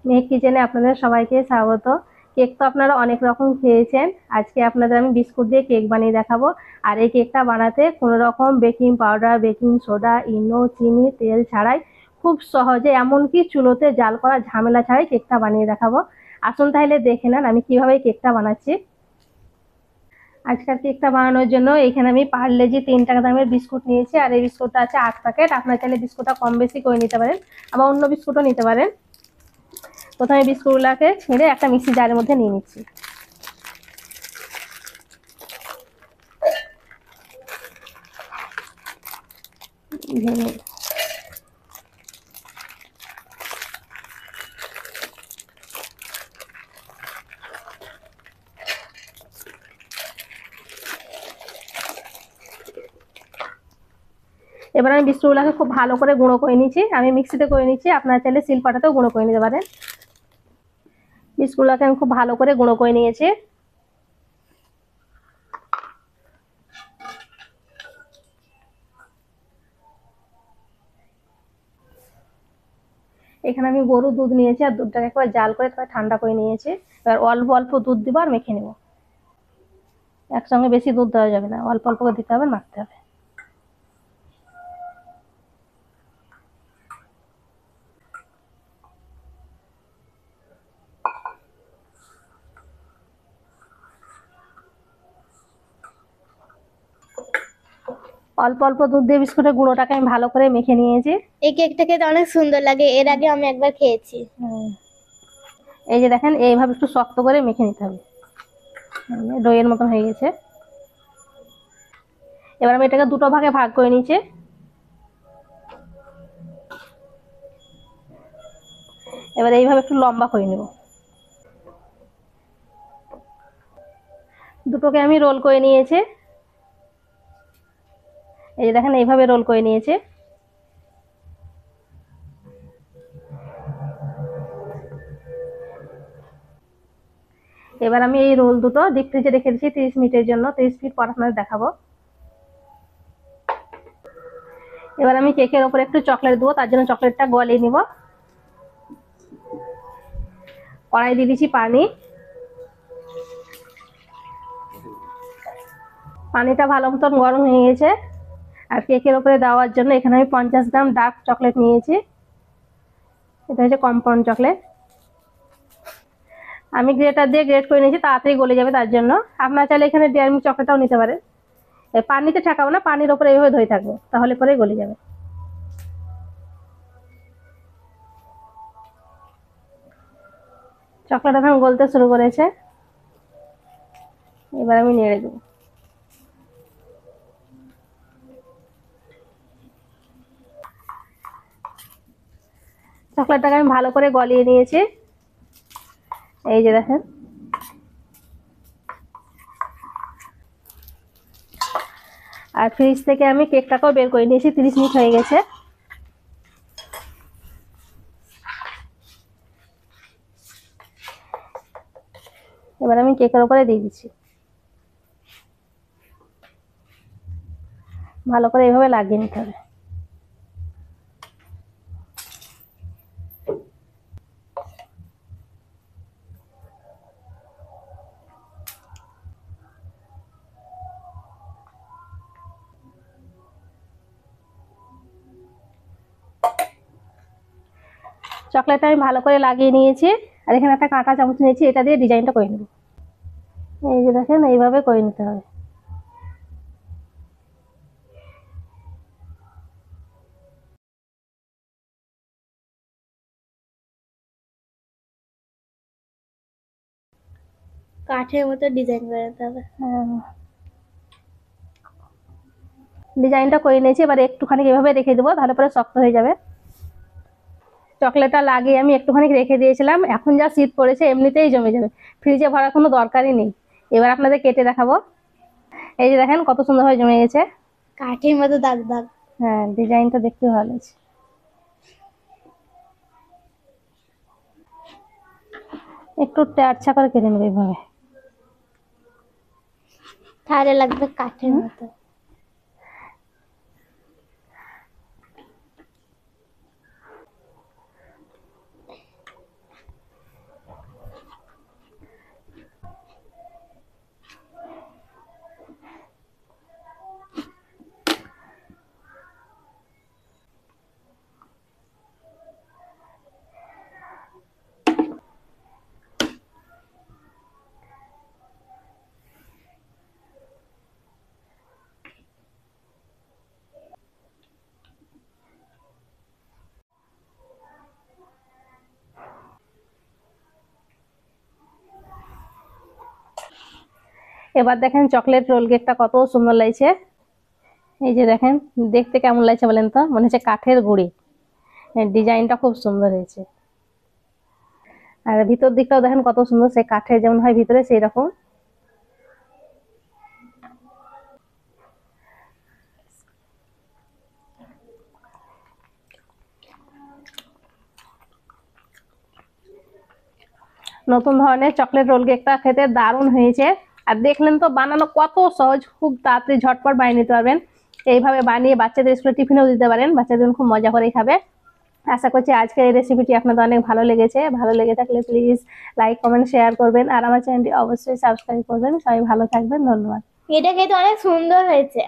মেহেক কিচেনে আপনাদের সবাইকে স্বাগত। কেক তো আপনারা অনেক রকম খেয়েছেন, আজকে আপনাদের আমি বিস্কুট দিয়ে কেক বানিয়ে দেখাবো। আর এই কেকটা বানাতে কোনো রকম বেকিং পাউডার, বেকিং সোডা, ইনো, চিনি, তেল ছাড়াই খুব সহজে, এমনকি চুলোতে জাল করা ঝামেলা ছাড়াই কেকটা বানিয়ে দেখাবো। আসুন তাহলে দেখে নেন আমি কিভাবে কেকটা বানাচ্ছি। আজকের কেকটা বানানোর জন্য এখানে আমি পার্লেজি 3 টাকা দামের বিস্কুট নিয়েছি, আর এই বিস্কুটটা আছে 8 প্যাকেট। আপনারা চাইলে বিস্কুটটা কম বেশি করে নিতে পারেন, আবার অন্য বিস্কুটও নিতে পারেন। প্রথমে বিস্কুটগুলোকে ছেড়ে একটা মিক্সি জারের মধ্যে নিয়ে নিচ্ছি। এবার আমি বিস্কুটগুলোকে খুব ভালো করে গুঁড়ো করে নিচ্ছি। আমি মিক্সিতে করে নিচ্ছি, আপনারা চাইলে শিলপাটাতেও গুঁড়ো করে নিতে পারেন। বিস্কুটগুলোকে আমি খুব ভালো করে গুঁড়ো করে নিয়েছি। এখানে আমি গরুর দুধ নিয়েছি, আর দুধটাকে একবার জাল করে তারপর ঠান্ডা করে নিয়েছি। এবার অল্প অল্প দুধ দিব আর মেখে নেব। একসঙ্গে বেশি দুধ দেওয়া যাবে না, অল্প অল্প করে দিতে হবে, মাখতে হবে। অল্প অল্প দুধ দিয়ে বিস্কুটের গুঁড়োটাকে আমি ভালো করে মেখে নিয়েছি। এই কেকটা খেতে অনেক সুন্দর লাগে, এর আগে আমি একবার খেয়েছি। এই যে দেখেন, এইভাবে একটু শক্ত করে মেখে নিতে হবে, দইয়ের মতন হয়ে গেছে। এবার আমি এটাকে দুটো ভাগে ভাগ করে নিয়েছি। এবার এইভাবে একটু লম্বা করে নেব। দুটোকে আমি রোল করে নিয়েছি। এই যে দেখেন, এইভাবে রোল করে নিয়েছি। এবার আমি এই রোল দুটো ডিপ ফ্রিজে রেখে দিচ্ছি 30 মিনিটের জন্য। 30 মিনিট পর আপনাদের দেখাবো। এবার আমি কেকের ওপরে একটু চকলেট দেবো, তার জন্য চকলেটটা গলিয়ে নিব। কড়াই দিয়ে দিচ্ছি পানি। পানিটা ভালো মতন গরম হয়ে গেছে। আর কেকের ওপরে দেওয়ার জন্য এখানে আমি 50 গ্রাম ডার্ক চকলেট নিয়েছি। এটা হচ্ছে কম্পাউন্ড চকলেট। আমি গ্রেটার দিয়ে গ্রেট করে নিয়েছি, তাড়াতাড়ি গলে যাবে তার জন্য। আপনারা চাইলে এখানে ডেয়ারি মিল্ক চকলেটটাও নিতে পারেন। পানিতে ঠেকাবো না, পানির ওপরে এইভাবে ধরে থাকবো, তাহলে পরে গলে যাবে। চকলেট এখন গলতে শুরু করেছে। এবার আমি নেড়ে দেবো। চকলেটটাকে আমি ভালো করে গলিয়ে নিয়েছি। এই যে দেখেন। আর ফ্রিজ থেকে আমি কেকটাকেও বের করে নিয়েছি, 30 মিনিট হয়ে গেছে। এবার আমি কেকের উপরে দিয়ে দিচ্ছি। ভালো করে এইভাবে লাগিয়ে নিতে হবে। চকলেটটা আমি ভালো করে লাগিয়ে নিয়েছি। আর এখানে একটা কাঁটা চামচ নিয়েছি, এটা দিয়ে ডিজাইনটা করে নেব। এই যে দেখেন, এইভাবে করে নিতে হবে। কাঠের মতো ডিজাইন বানাতে হবে। ডিজাইনটা করে নিয়েছি, এবার একটুখানি এভাবে রেখে দেবো, তাহলে পরে শক্ত হয়ে যাবে। চকলেটটা লাগিয়ে আমি একটুখানি রেখে দিয়েছিলাম, এখন যা শীত পড়েছে এমনিতেই জমে যাবে, ফ্রিজে ভরার কোনো দরকারই নেই। এবার আপনাদের কেটে দেখাবো। এই যে দেখেন কত সুন্দরভাবে জমে গেছে। কাঠের মতো দাগ দাগ। হ্যাঁ, ডিজাইনটা দেখতে ভালো আছে। একটু আচ্ছা করে কেটে নেবে এইভাবে। তাহলে লাগবে কাঠের মতো। এবার দেখেন চকলেট রোল কেকটা কত সুন্দর লাগছে। এই যে দেখেন, দেখতে কেমন লাগছে বলেন তো, মনে হচ্ছে কাঠের গুঁড়ি। ডিজাইনটা খুব সুন্দর হয়েছে। আর ভিতর দিকটাও দেখেন কত সুন্দর, সেই কাঠের যেমন হয় ভিতরে সেই রকম। নতুন ধরনের চকলেট রোল কেকটা খেতে দারুণ হয়েছে। আর দেখলেন তো বানানো কত সহজ, খুব তাড়াতাড়ি ঝটপট বানিয়ে নিতে পারবেন। এইভাবে বানিয়ে বাচ্চাদের স্কুলে টিফিনেও দিতে পারেন, বাচ্চাদের খুব মজা করেই খাবে। আশা করছি আজকের এই রেসিপিটি আপনাদের অনেক ভালো লেগেছে। ভালো লেগে থাকলে প্লিজ লাইক কমেন্ট শেয়ার করবেন, আর আমার চ্যানেলটি অবশ্যই সাবস্ক্রাইব করবেন। সবাই ভালো থাকবেন, ধন্যবাদ। এটা খেতে অনেক সুন্দর হয়েছে।